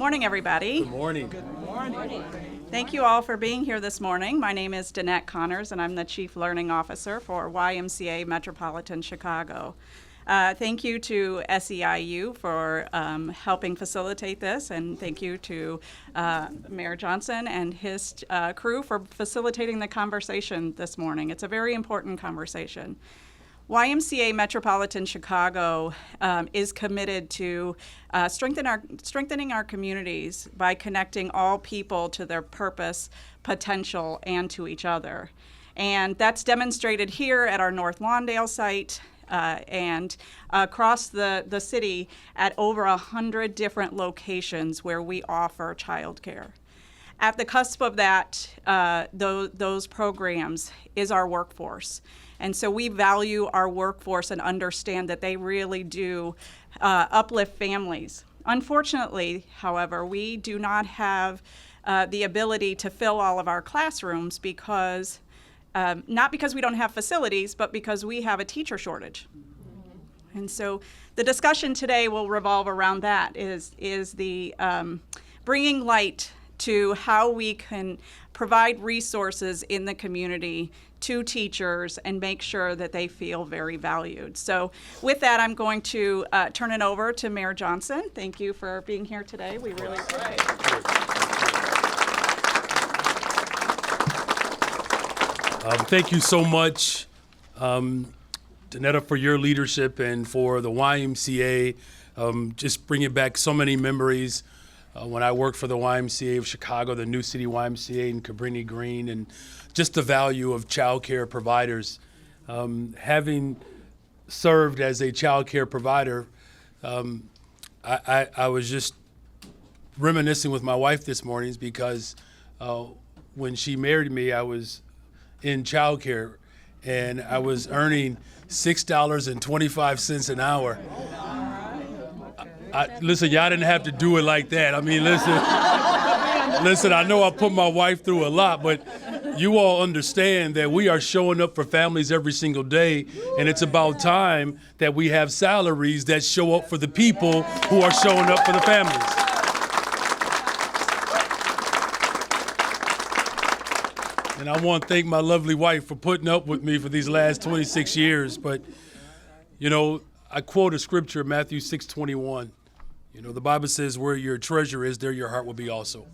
Morning, everybody. Good morning. Thank you all for being here this morning. My name is Danette Connors, and I'm the Chief Learning Officer for YMCA Metropolitan Chicago. Thank you to SEIU for helping facilitate this, and thank you to Mayor Johnson and his crew for facilitating the conversation this morning. It's a very important conversation. YMCA Metropolitan Chicago is committed to strengthening our communities by connecting all people to their purpose, potential, and to each other. And that's demonstrated here at our North Lawndale site and across the city at over 100 different locations where we offer childcare. At the cusp of that, those programs is our workforce. And so we value our workforce and understand that they really do uplift families. Unfortunately, however, we do not have the ability to fill all of our classrooms because, not because we don't have facilities, but because we have a teacher shortage. And so the discussion today will revolve around that, is the bringing light to how we can provide resources in the community to teachers and make sure that they feel very valued. So with that, I'm going to turn it over to Mayor Johnson. Thank you for being here today. We really appreciate it. Thank you so much, Danetta, for your leadership and for the YMCA. Just bringing back so many memories. When I worked for the YMCA of Chicago, the New City YMCA in Cabrini Green, and just the value of child care providers. Having served as a child care provider, I was just reminiscing with my wife this morning because when she married me, I was in child care and I was earning $6.25 an hour. Listen, y'all didn't have to do it like that. I mean, listen, I know I put my wife through a lot, but you all understand that we are showing up for families every single day, and it's about time that we have salaries that show up for the people who are showing up for the families. And I want to thank my lovely wife for putting up with me for these last 26 years. But, you know, I quote a scripture, Matthew 6:21. You know, the Bible says, where your treasure is, there your heart will be also.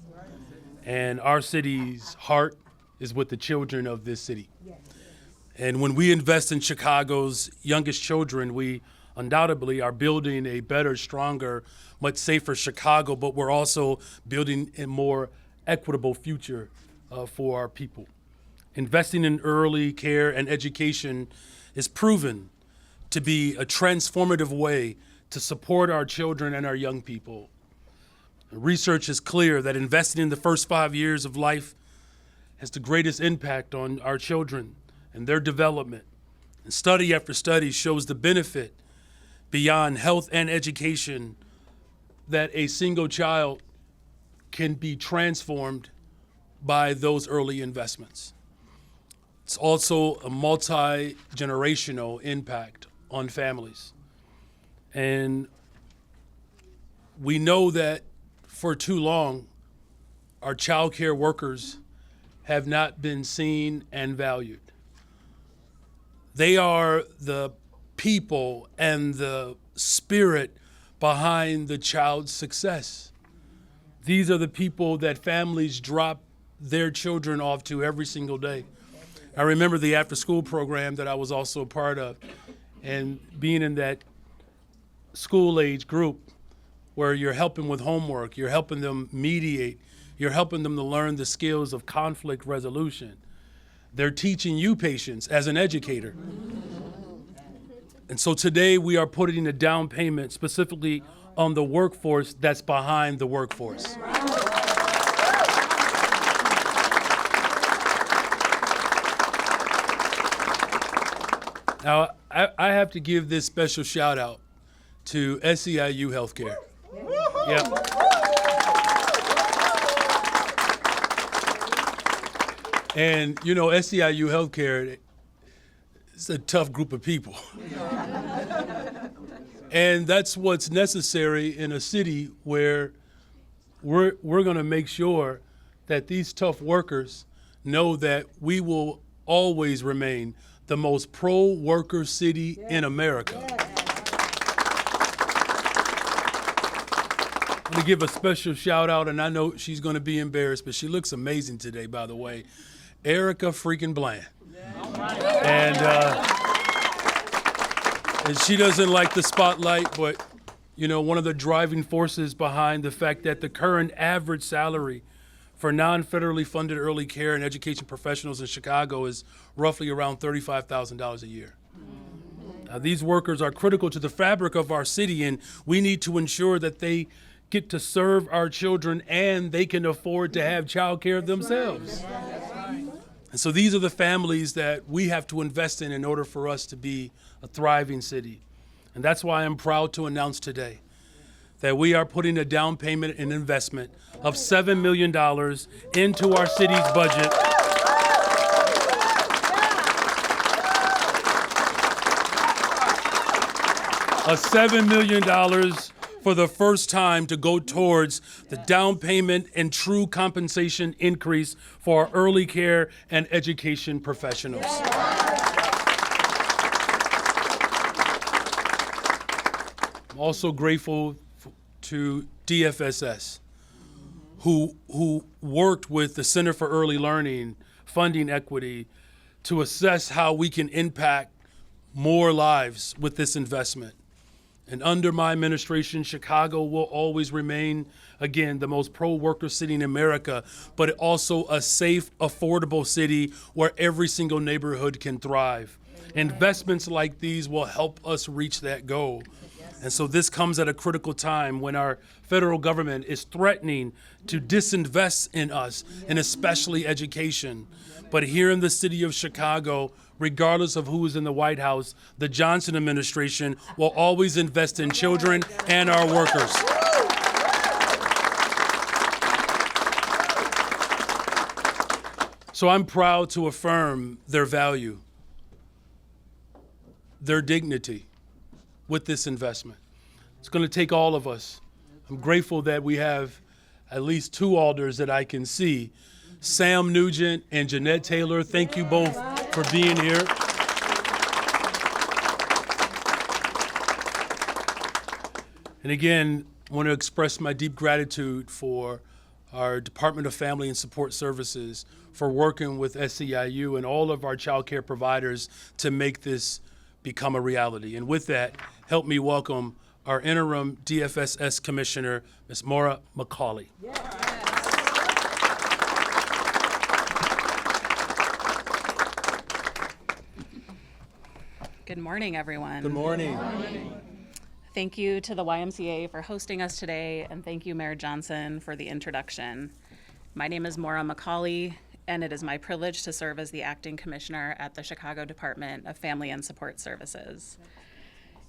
And our city's heart is with the children of this city. And when we invest in Chicago's youngest children, we undoubtedly are building a better, stronger, much safer Chicago, but we're also building a more equitable future for our people. Investing in early care and education is proven to be a transformative way to support our children and our young people. Research is clear that investing in the first 5 years of life has the greatest impact on our children and their development. And study after study shows the benefit beyond health and education that a single child can be transformed by those early investments. It's also a multi-generational impact on families. And we know that for too long, our child care workers have not been seen and valued. They are the people and the spirit behind the child's success. These are the people that families drop their children off to every single day. I remember the after-school program that I was also a part of, and being in that school-age group where you're helping with homework, you're helping them mediate, you're helping them to learn the skills of conflict resolution. They're teaching you patience as an educator. And so today we are putting a down payment specifically on the workforce that's behind the workforce. Now, I have to give this special shout out to SEIU Healthcare. Yeah. And, you know, SEIU Healthcare, it's a tough group of people. And that's what's necessary in a city where we're going to make sure that these tough workers know that we will always remain the most pro-worker city in America. I'm going to give a special shout out, and I know she's going to be embarrassed, but she looks amazing today, by the way. Erica freaking Bland. And she doesn't like the spotlight, but you know, one of the driving forces behind the fact that the current average salary for non-federally funded early care and education professionals in Chicago is roughly around $35,000 a year. Now, these workers are critical to the fabric of our city, and we need to ensure that they get to serve our children and they can afford to have child care themselves. And so these are the families that we have to invest in order for us to be a thriving city. And that's why I'm proud to announce today that we are putting a down payment and investment of $7 million into our city's budget. $7 million for the first time to go towards the down payment and true compensation increase for our early care and education professionals. I'm also grateful to DFSS, who worked with the Center for Early Learning, Funding Equity, to assess how we can impact more lives with this investment. And under my administration, Chicago will always remain, again, the most pro-worker city in America, but also a safe, affordable city where every single neighborhood can thrive. Investments like these will help us reach that goal. And so this comes at a critical time when our federal government is threatening to disinvest in us, and especially education. But here in the city of Chicago, regardless of who is in the White House, the Johnson administration will always invest in children and our workers. So I'm proud to affirm their value, their dignity with this investment. It's going to take all of us. I'm grateful that we have at least two alders that I can see. Sam Nugent and Jeanette Taylor, thank you both for being here. And again, I want to express my deep gratitude for our Department of Family and Support Services for working with SEIU and all of our child care providers to make this become a reality. And with that, help me welcome our interim DFSS Commissioner, Ms. Maura McCauley. Good morning, everyone. Good morning. Thank you to the YMCA for hosting us today, and thank you, Mayor Johnson, for the introduction. My name is Maura McCauley, and it is my privilege to serve as the Acting Commissioner at the Chicago Department of Family and Support Services.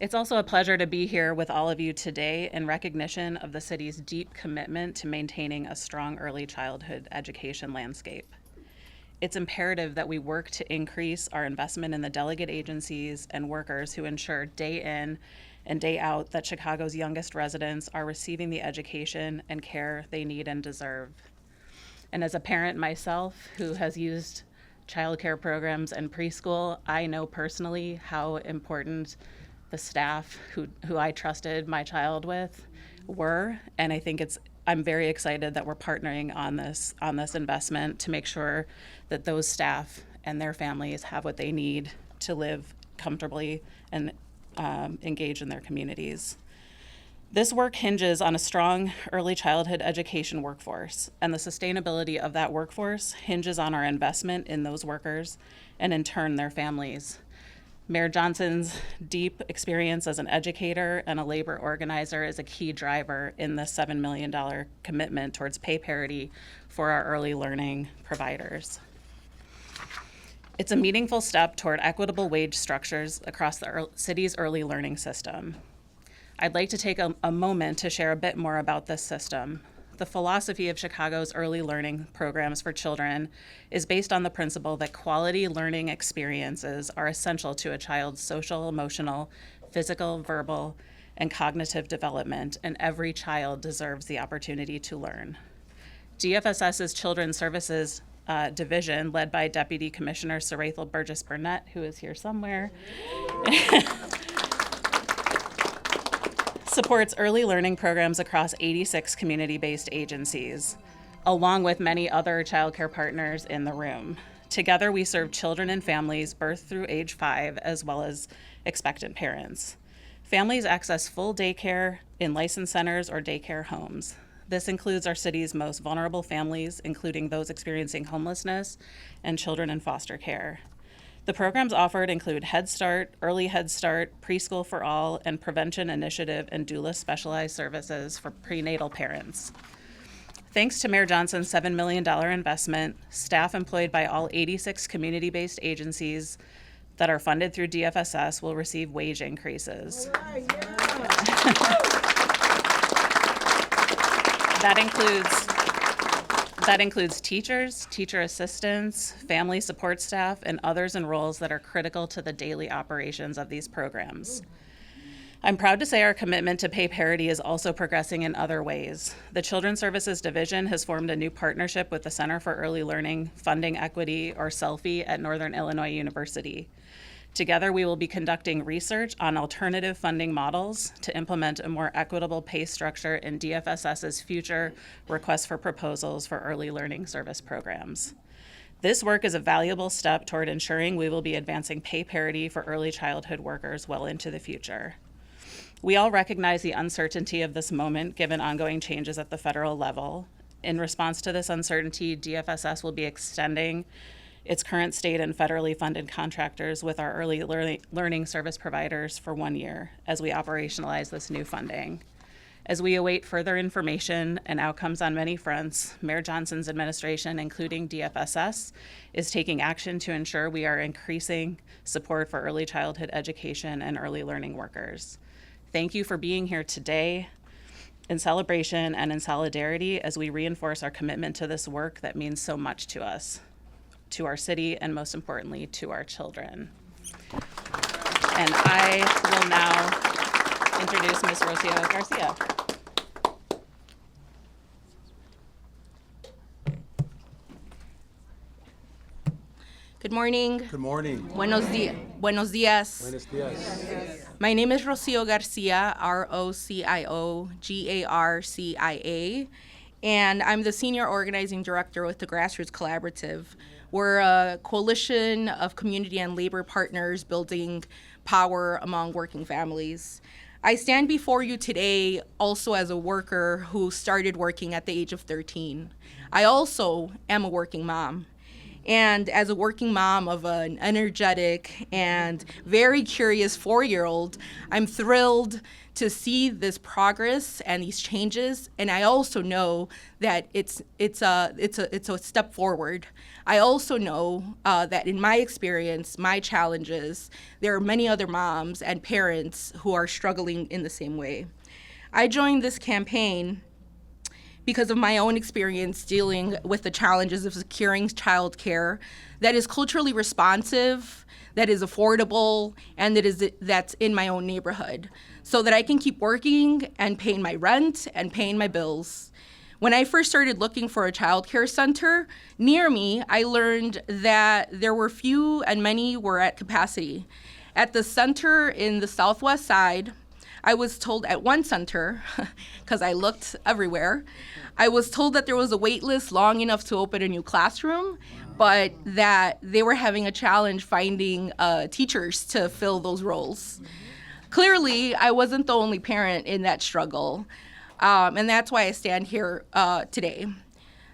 It's also a pleasure to be here with all of you today in recognition of the city's deep commitment to maintaining a strong early childhood education landscape. It's imperative that we work to increase our investment in the delegate agencies and workers who ensure day in and day out that Chicago's youngest residents are receiving the education and care they need and deserve. And as a parent myself who has used childcare programs and preschool, I know personally how important the staff who I trusted my child with were, and I think I'm very excited that we're partnering on this investment to make sure that those staff and their families have what they need to live comfortably and engage in their communities. This work hinges on a strong early childhood education workforce, and the sustainability of that workforce hinges on our investment in those workers and in turn their families. Mayor Johnson's deep experience as an educator and a labor organizer is a key driver in the $7 million commitment towards pay parity for our early learning providers. It's a meaningful step toward equitable wage structures across the city's early learning system. I'd like to take a moment to share a bit more about this system. The philosophy of Chicago's early learning programs for children is based on the principle that quality learning experiences are essential to a child's social, emotional, physical, verbal, and cognitive development, and every child deserves the opportunity to learn. DFSS's Children's Services Division, led by Deputy Commissioner Sarathel Burgess-Burnett, who is here somewhere, supports early learning programs across 86 community-based agencies, along with many other childcare partners in the room. Together, we serve children and families birth through age 5, as well as expectant parents. Families access full daycare in licensed centers or daycare homes. This includes our city's most vulnerable families, including those experiencing homelessness and children in foster care. The programs offered include Head Start, Early Head Start, Preschool for All, and Prevention Initiative and doula specialized services for prenatal parents. Thanks to Mayor Johnson's $7 million investment, staff employed by all 86 community-based agencies that are funded through DFSS will receive wage increases. That includes teachers, teacher assistants, family support staff, and others in roles that are critical to the daily operations of these programs. I'm proud to say our commitment to pay parity is also progressing in other ways. The Children's Services Division has formed a new partnership with the Center for Early Learning, Funding Equity, or CELFE, at Northern Illinois University. Together, we will be conducting research on alternative funding models to implement a more equitable pay structure in DFSS's future request for proposals for early learning service programs. This work is a valuable step toward ensuring we will be advancing pay parity for early childhood workers well into the future. We all recognize the uncertainty of this moment given ongoing changes at the federal level. In response to this uncertainty, DFSS will be extending its current state and federally funded contractors with our early learning service providers for 1 year as we operationalize this new funding. As we await further information and outcomes on many fronts, Mayor Johnson's administration, including DFSS, is taking action to ensure we are increasing support for early childhood education and early learning workers. Thank you for being here today in celebration and in solidarity as we reinforce our commitment to this work that means so much to us, to our city, and most importantly, to our children. And I will now introduce Ms. Rocio Garcia. Good morning. Good morning. Buenos dias. Buenos dias. My name is Rocio Garcia, ROCIO-GARCIA, and I'm the Senior Organizing Director with the Grassroots Collaborative. We're a coalition of community and labor partners building power among working families. I stand before you today also as a worker who started working at the age of 13. I also am a working mom. And as a working mom of an energetic and very curious 4-year-old, I'm thrilled to see this progress and these changes. And I also know that it's a step forward. I also know that in my experience, my challenges, there are many other moms and parents who are struggling in the same way. I joined this campaign because of my own experience dealing with the challenges of securing childcare that is culturally responsive, that is affordable, and that's in my own neighborhood, so that I can keep working and paying my rent and paying my bills. When I first started looking for a childcare center near me, I learned that there were few and many were at capacity. At the center in the southwest side, I was told at one center, because I looked everywhere, I was told that there was a wait list long enough to open a new classroom, but that they were having a challenge finding teachers to fill those roles. Clearly, I wasn't the only parent in that struggle, and that's why I stand here today.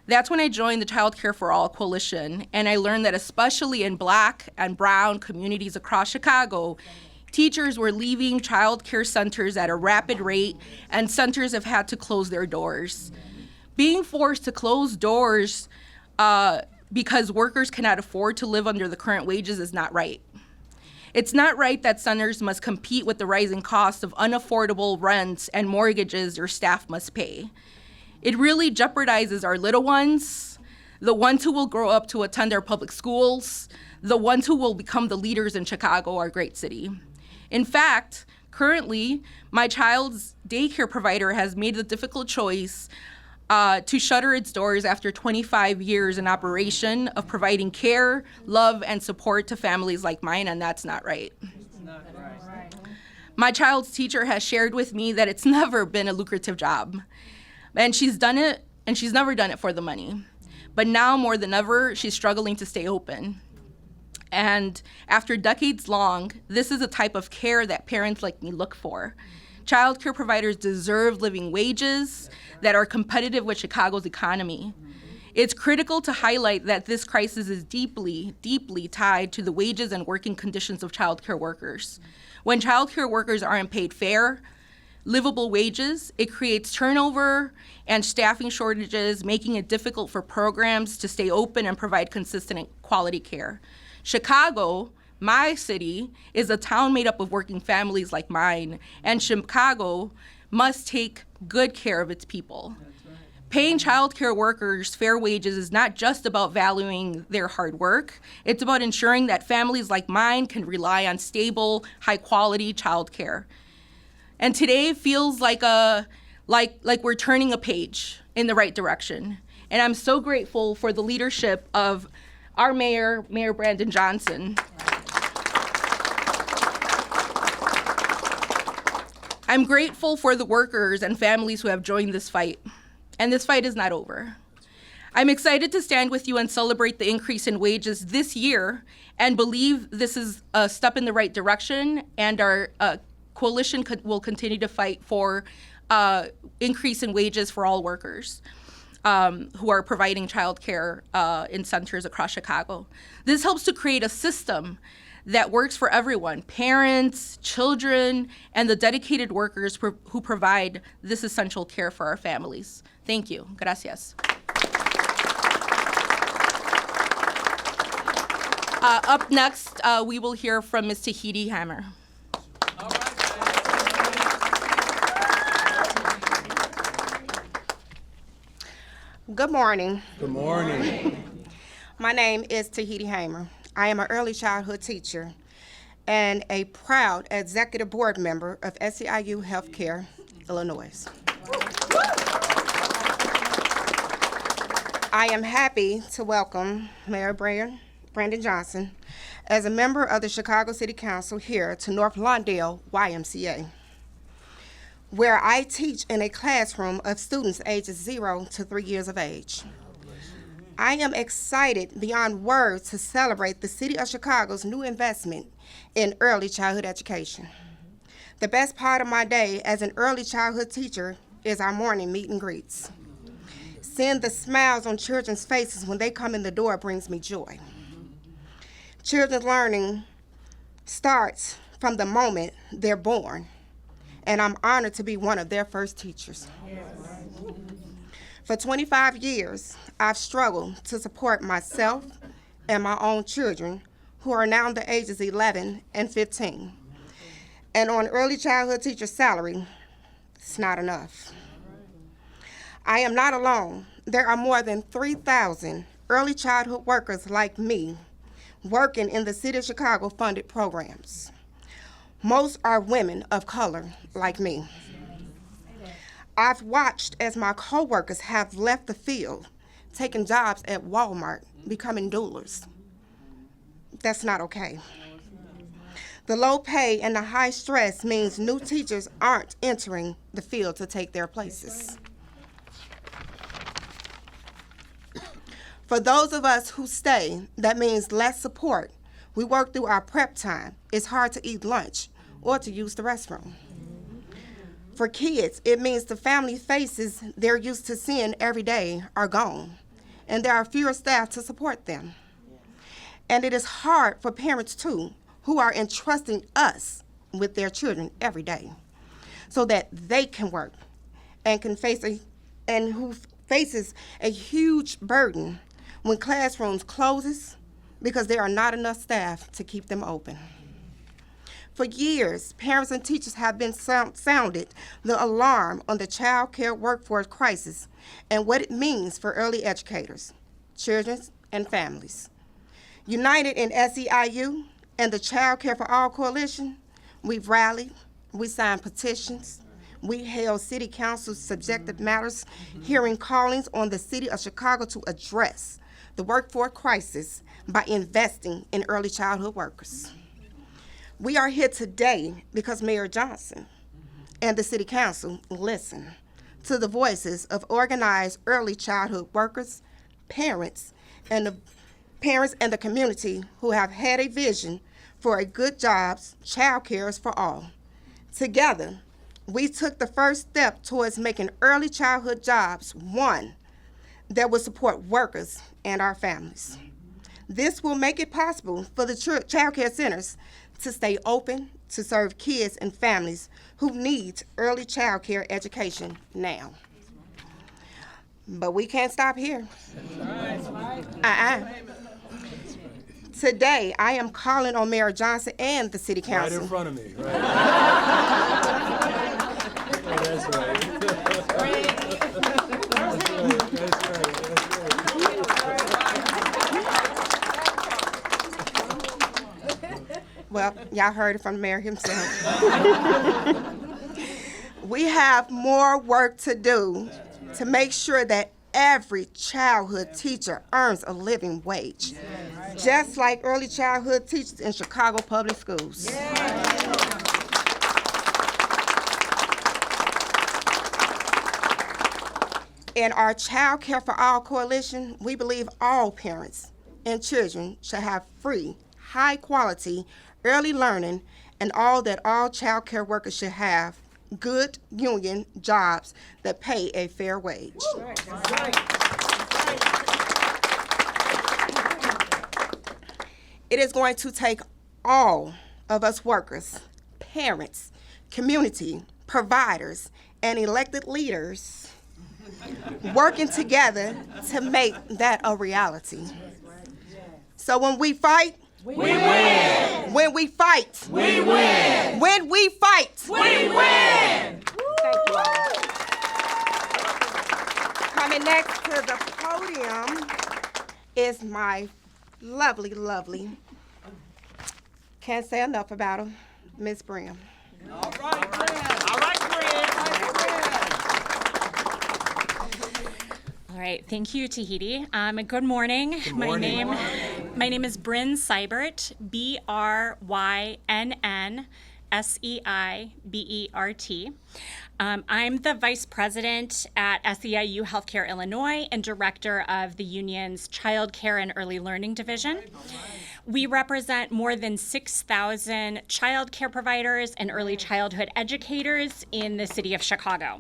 That's when I joined the Child Care for All Coalition, and I learned that especially in Black and Brown communities across Chicago, teachers were leaving child care centers at a rapid rate, and centers have had to close their doors. Being forced to close doors because workers cannot afford to live under the current wages is not right. It's not right that centers must compete with the rising costs of unaffordable rents and mortgages their staff must pay. It really jeopardizes our little ones, the ones who will grow up to attend our public schools, the ones who will become the leaders in Chicago, our great city. In fact, Currently, my child's daycare provider has made the difficult choice to shutter its doors after 25 years in operation of providing care, love, and support to families like mine, and that's not right. My child's teacher has shared with me that it's never been a lucrative job, and she's done it, and she's never done it for the money. But now more than ever, she's struggling to stay open. And after decades long, this is a type of care that parents like me look for. Child care providers deserve living wages that are competitive with Chicago's economy. It's critical to highlight that this crisis is deeply, deeply tied to the wages and working conditions of child care workers. When child care workers aren't paid fair, livable wages, it creates turnover and staffing shortages, making it difficult for programs to stay open and provide consistent and quality care. Chicago, my city, is a town made up of working families like mine, and Chicago must take good care of its people. Paying child care workers fair wages is not just about valuing their hard work. It's about ensuring that families like mine can rely on stable, high-quality child care. And today feels like we're turning a page in the right direction. And I'm so grateful for the leadership of our mayor, Mayor Brandon Johnson. I'm grateful for the workers and families who have joined this fight. And this fight is not over. I'm excited to stand with you and celebrate the increase in wages this year and believe this is a step in the right direction, and our coalition will continue to fight for increase in wages for all workers who are providing childcare in centers across Chicago. This helps to create a system that works for everyone, parents, children, and the dedicated workers who provide this essential care for our families. Thank you. Gracias. Up next, we will hear from Ms. Tahiti Hammer. Good morning. Good morning. My name is Tahiti Hamer. I am an early childhood teacher and a proud executive board member of SEIU Healthcare, Illinois. I am happy to welcome Mayor Brandon Johnson as a member of the Chicago City Council here to North Lawndale YMCA, where I teach in a classroom of students ages 0 to 3 years of age. I am excited beyond words to celebrate the City of Chicago's new investment in early childhood education. The best part of my day as an early childhood teacher is our morning meet and greets. Seeing the smiles on children's faces when they come in the door brings me joy. Children's learning starts from the moment they're born, and I'm honored to be one of their first teachers. For 25 years, I've struggled to support myself and my own children, who are now the ages 11 and 15. And on early childhood teacher salary, it's not enough. I am not alone. There are more than 3,000 early childhood workers like me working in the City of Chicago funded programs. Most are women of color like me. I've watched as my coworkers have left the field, taking jobs at Walmart, becoming doulas. That's not okay. The low pay and the high stress means new teachers aren't entering the field to take their places. For those of us who stay, that means less support. We work through our prep time. It's hard to eat lunch or to use the restroom. For kids, it means the family faces they're used to seeing every day are gone, and there are fewer staff to support them. And it is hard for parents too, who are entrusting us with their children every day so that they can work and who faces a huge burden when classrooms closes because there are not enough staff to keep them open. For years, parents and teachers have been sounded the alarm on the child care workforce crisis and what it means for early educators, children, and families. United in SEIU and the Child Care for All Coalition, we've rallied, we signed petitions, we held city council subjective matters, hearing callings on the city of Chicago to address the workforce crisis by investing in early childhood workers. We are here today because Mayor Johnson and the city council listen to the voices of organized early childhood workers, parents, and the community who have had a vision for a good jobs, child care is for all. Together, we took the first step towards making early childhood jobs one that will support workers and our families. This will make it possible for the child care centers to stay open to serve kids and families who need early child care education now. But we can't stop here. Today, I am calling on Mayor Johnson and the City Council. Right in front of me, right? Oh, that's right. Well, y'all heard it from the mayor himself. We have more work to do to make sure that every childhood teacher earns a living wage, just like early childhood teachers in Chicago public schools. In our Child Care for All coalition, we believe all parents and children should have free, high-quality early learning, and all child care workers should have good union jobs that pay a fair wage. It is going to take all of us workers, parents, community, providers, and elected leaders working together to make that a reality. So when we fight, we win. When we fight, we win. When we fight, we win. Thank you all. Coming next to the podium is my lovely, lovely, can't say enough about her, Miss Brim. All right, Brim. All right, thank you, Tahiti. Good morning. Good morning. My name is Bryn Seibert, BRYNN SEIBERT. I'm the Vice President at SEIU Healthcare Illinois and Director of the union's Child Care and Early Learning Division. We represent more than 6,000 child care providers and early childhood educators in the city of Chicago.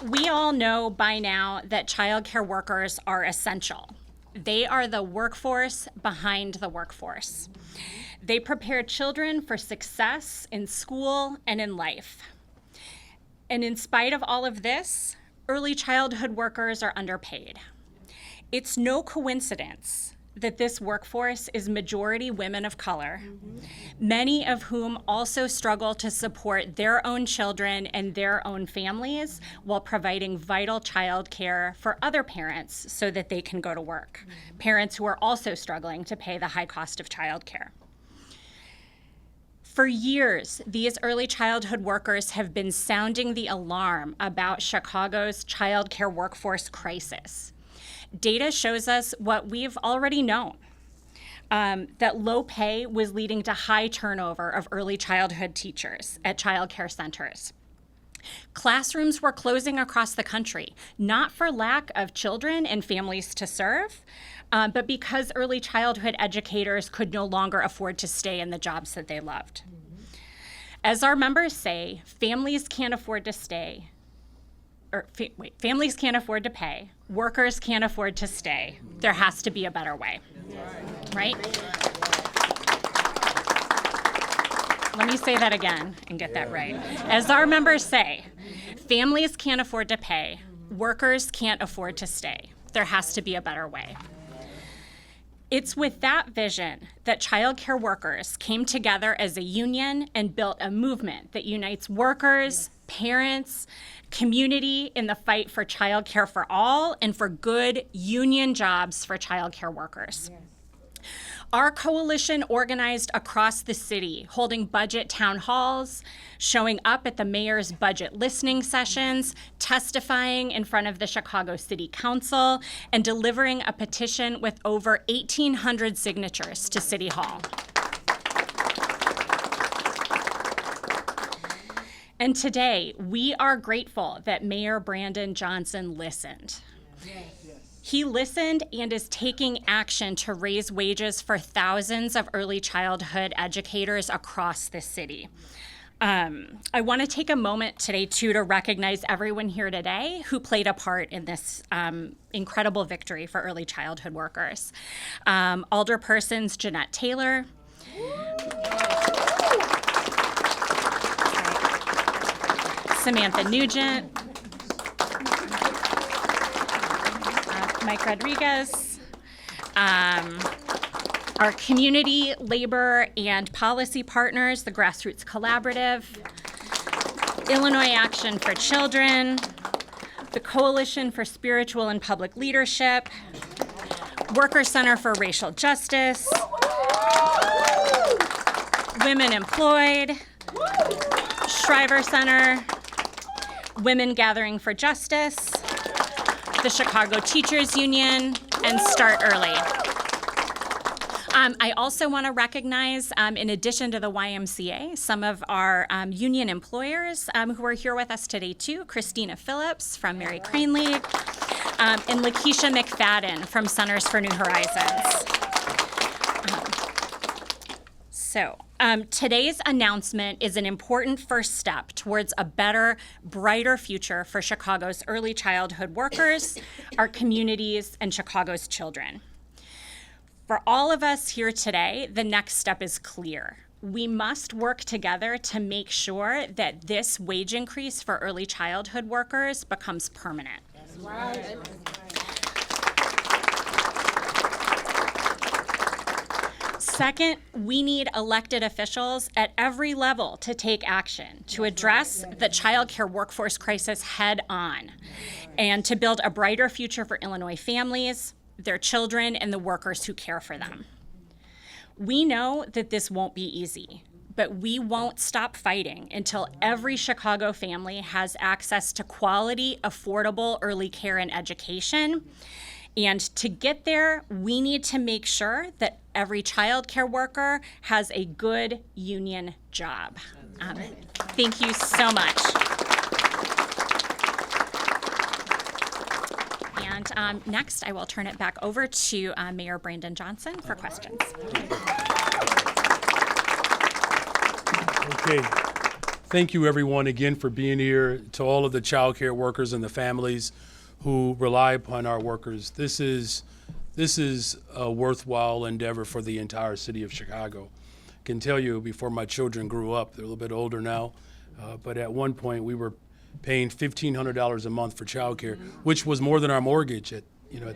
We all know by now that child care workers are essential. They are the workforce behind the workforce. They prepare children for success in school and in life. And in spite of all of this, early childhood workers are underpaid. It's no coincidence that this workforce is majority women of color, many of whom also struggle to support their own children and their own families while providing vital child care for other parents so that they can go to work, parents who are also struggling to pay the high cost of child care. For years, these early childhood workers have been sounding the alarm about Chicago's child care workforce crisis. Data shows us what we've already known, that low pay was leading to high turnover of early childhood teachers at child care centers. Classrooms were closing across the country, not for lack of children and families to serve, but because early childhood educators could no longer afford to stay in the jobs that they loved. As our members say, families can't afford to stay. Families can't afford to pay. Workers can't afford to stay. There has to be a better way, right? Let me say that again and get that right. As our members say, families can't afford to pay. Workers can't afford to stay. There has to be a better way. It's with that vision that child care workers came together as a union and built a movement that unites workers, parents, community in the fight for child care for all and for good union jobs for child care workers. Our coalition organized across the city, holding budget town halls, showing up at the mayor's budget listening sessions, testifying in front of the Chicago City Council, and delivering a petition with over 1,800 signatures to City Hall. And today, we are grateful that Mayor Brandon Johnson listened. He listened and is taking action to raise wages for thousands of early childhood educators across the city. I want to take a moment today, too, to recognize everyone here today who played a part in this incredible victory for early childhood workers. Alderpersons Jeanette Taylor, Samantha Nugent, Mike Rodriguez, our community, labor, and policy partners, the Grassroots Collaborative, Illinois Action for Children, the Coalition for Spiritual and Public Leadership, Worker Center for Racial Justice, Women Employed, Shriver Center, Women Gathering for Justice, the Chicago Teachers Union, and Start Early. I also want to recognize, in addition to the YMCA, some of our union employers who are here with us today too. Christina Phillips from Mary Crane League, and Lakeisha McFadden from Centers for New Horizons. Today's announcement is an important first step towards a better, brighter future for Chicago's early childhood workers, our communities, and Chicago's children. For all of us here today, the next step is clear. We must work together to make sure that this wage increase for early childhood workers becomes permanent. That's right. Second, we need elected officials at every level to take action to address the child care workforce crisis head on and to build a brighter future for Illinois families, their children, and the workers who care for them. We know that this won't be easy, but we won't stop fighting until every Chicago family has access to quality, affordable early care and education. And to get there, we need to make sure that every child care worker has a good union job. Thank you so much. And next, I will turn it back over to Mayor Brandon Johnson for questions. Okay. Thank you, everyone, again for being here. To all of the child care workers and the families who rely upon our workers. This is a worthwhile endeavor for the entire city of Chicago. I can tell you, before my children grew up, they're a little bit older now, but at one point we were paying $1,500 a month for childcare, which was more than our mortgage at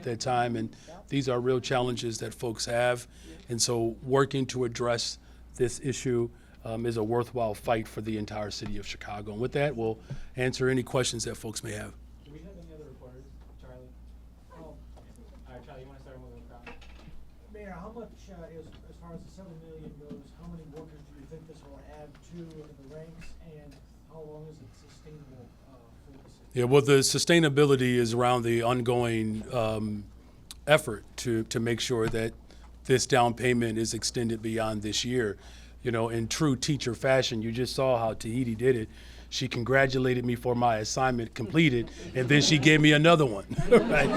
that time. And these are real challenges that folks have. And so working to address this issue is a worthwhile fight for the entire city of Chicago. And with that, we'll answer any questions that folks may have. Do we have any other reporters? Charlie? All right, Charlie, you want to start with the crowd? Mayor, how much is, as far as the 7 million goes, how many workers do you think this will add to the ranks, and how long is it sustainable for the city? Yeah, well, the sustainability is around the ongoing effort to make sure that this down payment is extended beyond this year. In true teacher fashion, you just saw how Tahiti did it. She congratulated me for my assignment completed, and then she gave me another one, right?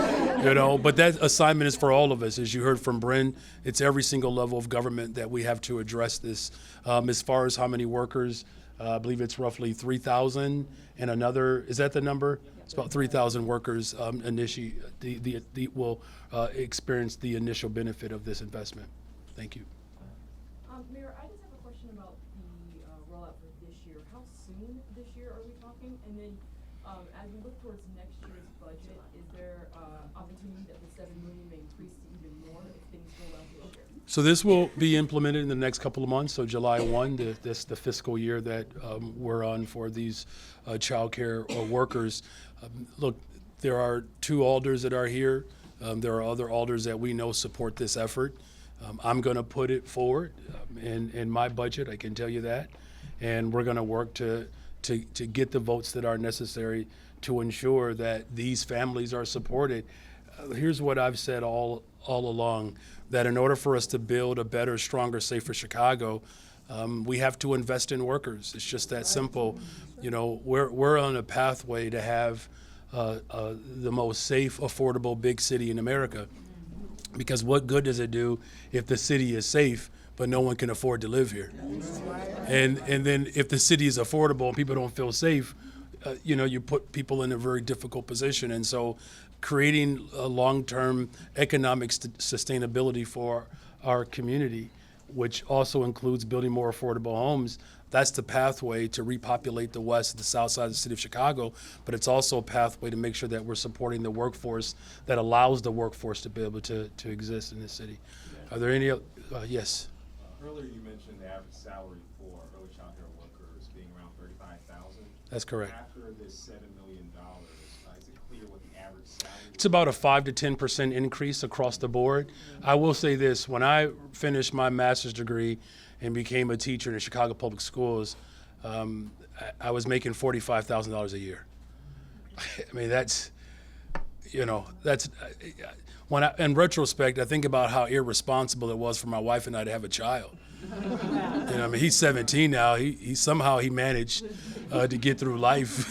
But that assignment is for all of us. As you heard from Bryn, it's every single level of government that we have to address this. As far as how many workers, I believe it's roughly 3,000 and another, is that the number? It's about 3,000 workers will experience the initial benefit of this investment. Thank you. Mayor, I just have a question about the rollout for this year. How soon this year are we talking? And then as we look towards next year's budget, is there opportunity that the 7 million may increase to even more if things go well this year? So this will be implemented in the next couple of months. So July 1, that's the fiscal year that we're on for these child care workers. Look, there are 2 alders that are here. There are other alders that we know support this effort. I'm going to put it forward in my budget, I can tell you that. And we're going to work to get the votes that are necessary to ensure that these families are supported. Here's what I've said all along, that in order for us to build a better, stronger, safer Chicago, we have to invest in workers. It's just that simple. You know, we're on a pathway to have the most safe, affordable big city in America. Because what good does it do if the city is safe, but no one can afford to live here? And then if the city is affordable and people don't feel safe, you know, you put people in a very difficult position. And so creating a long-term economic sustainability for our community, which also includes building more affordable homes, that's the pathway to repopulate the west, the south side of the city of Chicago. But it's also a pathway to make sure that we're supporting the workforce that allows the workforce to be able to exist in this city. Are there any other? Yes. Earlier you mentioned the average salary for early child care workers being around $35,000. That's correct. After this $7 million, is it clear what the average salary is? It's about a 5 to 10% increase across the board. I will say this, when I finished my master's degree and became a teacher in the Chicago Public Schools, I was making $45,000 a year. I mean, that's, you know, that's, when I, in retrospect, I think about how irresponsible it was for my wife and I to have a child. You know, I mean, he's 17 now. He somehow he managed to get through life.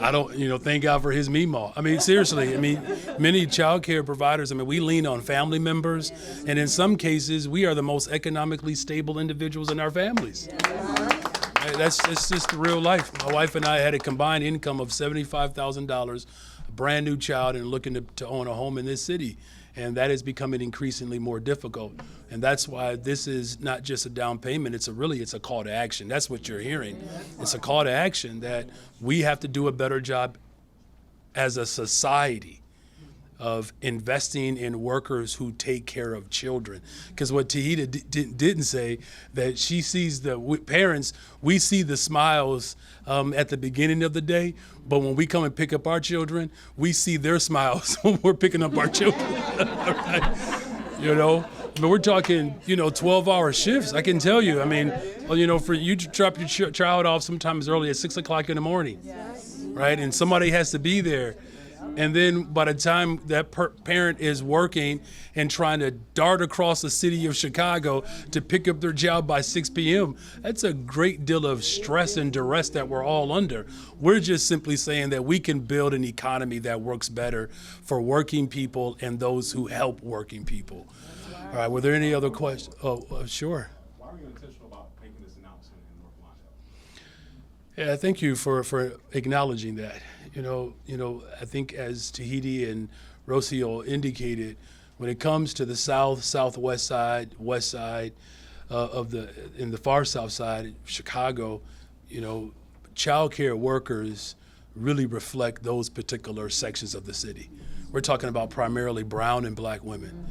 I don't, you know, thank God for his Meemaw. I mean, seriously, I mean, many child care providers, I mean, we lean on family members, and in some cases, we are the most economically stable individuals in our families. That's just real life. My wife and I had a combined income of $75,000, a brand new child, and looking to own a home in this city. And that is becoming increasingly more difficult. And that's why this is not just a down payment, it's a call to action. That's what you're hearing. It's a call to action that we have to do a better job as a society of investing in workers who take care of children. Because what Tahita didn't say, that she sees parents, we see the smiles at the beginning of the day, but when we come and pick up our children, we see their smiles when we're picking up our children. Right? You know, I mean, we're talking, you know, 12-hour shifts. I can tell you, I mean, well, you know, for you to drop your child off sometimes early at 6 o'clock in the morning, right? And somebody has to be there. And then by the time that parent is working and trying to dart across the city of Chicago to pick up their child by 6 p.m., that's a great deal of stress and duress that we're all under. We're just simply saying that we can build an economy that works better for working people and those who help working people. All right, were there any other questions? Oh, sure. Why were you intentional about making this announcement in North Lawndale? Yeah, thank you for acknowledging that. You know, I think as Tahiti and Rocio indicated, when it comes to the south, southwest side, west side in the far south side of Chicago, you know, child care workers really reflect those particular sections of the city. We're talking about primarily brown and black women.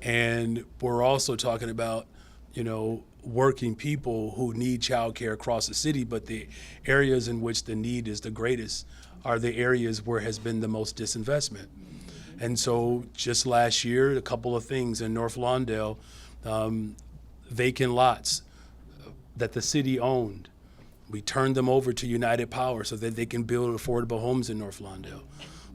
And we're also talking about, you know, working people who need child care across the city, but the areas in which the need is the greatest are the areas where has been the most disinvestment. And so just last year, a couple of things in North Lawndale, vacant lots that the city owned, we turned them over to United Power so that they can build affordable homes in North Lawndale.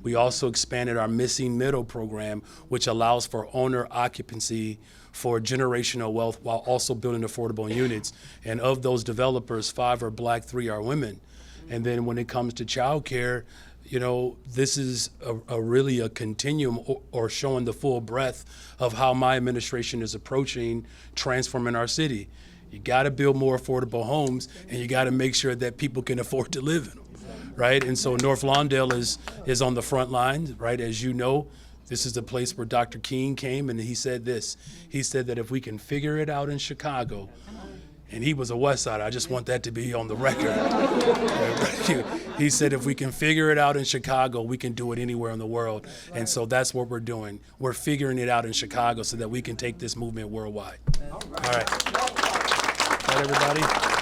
We also expanded our Missing Middle program, which allows for owner occupancy for generational wealth while also building affordable units. And of those developers, 5 are black, 3 are women. And then when it comes to child care, you know, this is really a continuum or showing the full breadth of how my administration is approaching transforming our city. You got to build more affordable homes, and you got to make sure that people can afford to live in them, right? And so North Lawndale is on the front line, right? As you know, this is the place where Dr. King came, and he said this. He said that if we can figure it out in Chicago, and he was a West Sider. I just want that to be on the record. He said, if we can figure it out in Chicago, we can do it anywhere in the world. And so that's what we're doing. We're figuring it out in Chicago so that we can take this movement worldwide. All right. All right, everybody.